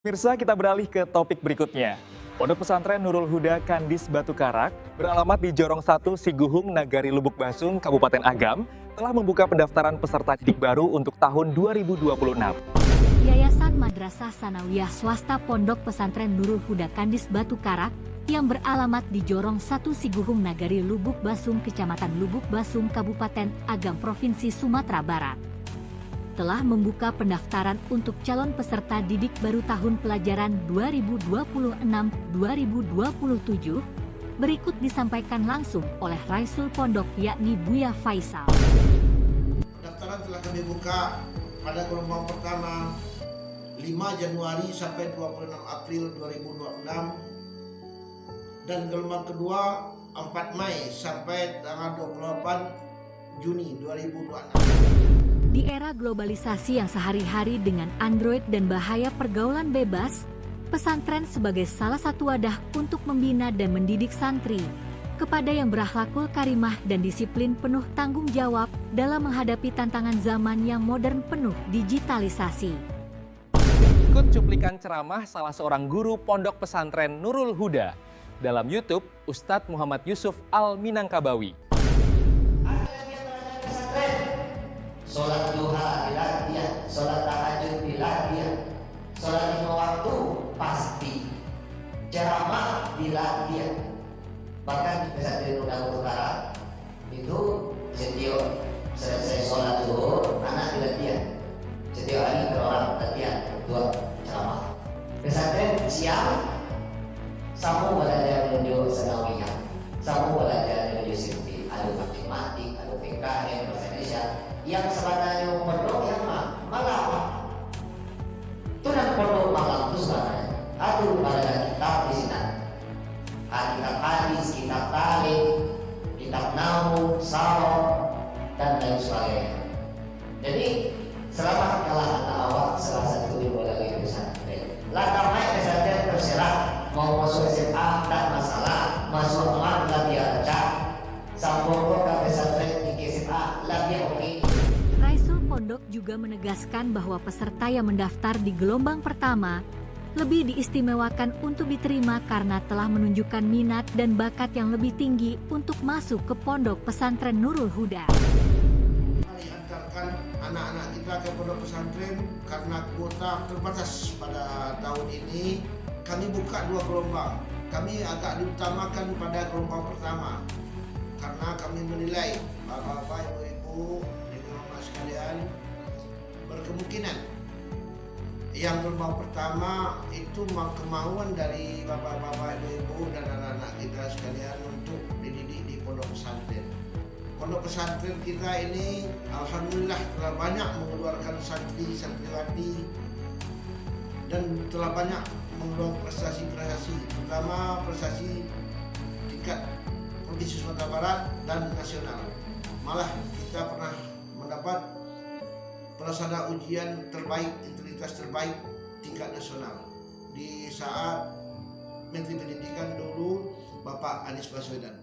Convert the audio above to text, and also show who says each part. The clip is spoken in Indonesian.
Speaker 1: Mirsa, kita beralih ke topik berikutnya. Pondok Pesantren Nurul Huda Kandis Batu Karak beralamat di Jorong 1 Siguhung, Nagari Lubuk Basung, Kabupaten Agam, telah membuka pendaftaran peserta didik baru untuk tahun 2026.
Speaker 2: Yayasan Madrasah Sanawiyah Swasta Pondok Pesantren Nurul Huda Kandis Batu Karak yang beralamat di Jorong 1 Siguhung, Nagari Lubuk Basung, Kecamatan Lubuk Basung, Kabupaten Agam, Provinsi Sumatera Barat, telah membuka pendaftaran untuk calon peserta didik baru tahun pelajaran 2026-2027. Berikut disampaikan langsung oleh Raisul Pondok, yakni Buya Faisal.
Speaker 3: Pendaftaran telah kami buka pada gelombang pertama 5 Januari sampai 26 April 2026 dan gelombang kedua 4 Mei sampai tanggal 28 Juni 2026.
Speaker 2: Di era globalisasi yang sehari-hari dengan Android dan bahaya pergaulan bebas, pesantren sebagai salah satu wadah untuk membina dan mendidik santri kepada yang berakhlakul karimah dan disiplin penuh tanggung jawab dalam menghadapi tantangan zaman yang modern penuh digitalisasi.
Speaker 1: Ikut cuplikan ceramah salah seorang guru Pondok Pesantren Nurul Huda dalam YouTube Ustadz Muhammad Yusuf Al-Minangkabawi.
Speaker 4: Sholat duha dilatih, sholat tahajud dilatih, sholat 5 waktu pasti, ceramah dilatih. Bahkan di pesantren Nurul Huda itu setiap selesai sholat zuhur, anak dilatih. Setiap hari orang latihan dua ceramah. Pesantren siang, samu belajar menuju sanawiyah, samu belajar menuju sifat, ada matematik, ada PKN, bahasa Indonesia. Yang sebenarnya pondok yang malam itu dan pondok malam itu sebenarnya atur pada kitab di sini, kitab hadis, kitab talim, kitab nahu, salon dan lain sebagainya. Jadi selamat kalah anak awak salah satu di bola lagi pesantren. Latar naik pesantren terserah, mau masuk SMA tak masalah, masuk emak lagi acak, sampurno ke pesantren di SMA lagi oke.
Speaker 2: Raisul Pondok juga menegaskan bahwa peserta yang mendaftar di gelombang pertama lebih diistimewakan untuk diterima karena telah menunjukkan minat dan bakat yang lebih tinggi untuk masuk ke Pondok Pesantren Nurul Huda.
Speaker 3: Mari antarkan anak-anak kita ke pondok pesantren karena kuota terbatas pada tahun ini. Kami buka 2 gelombang. Kami agak diutamakan pada gelombang pertama karena kami menilai bapak-bapak, ibu-ibu, sekalian berkemungkinan yang gelombang pertama itu kemauan dari bapak-bapak, ibu-ibu dan anak-anak kita sekalian untuk dididik di pondok pesantren. Pondok pesantren kita ini alhamdulillah telah banyak mengeluarkan santri-santriwati dan telah banyak mengeluarkan prestasi-prestasi, terutama prestasi tingkat Provinsi Sumatera Barat dan nasional. Malah kita pernah mendapat pelaksana ujian terbaik, integritas terbaik tingkat nasional di saat Menteri Pendidikan dulu Bapak Anies Baswedan.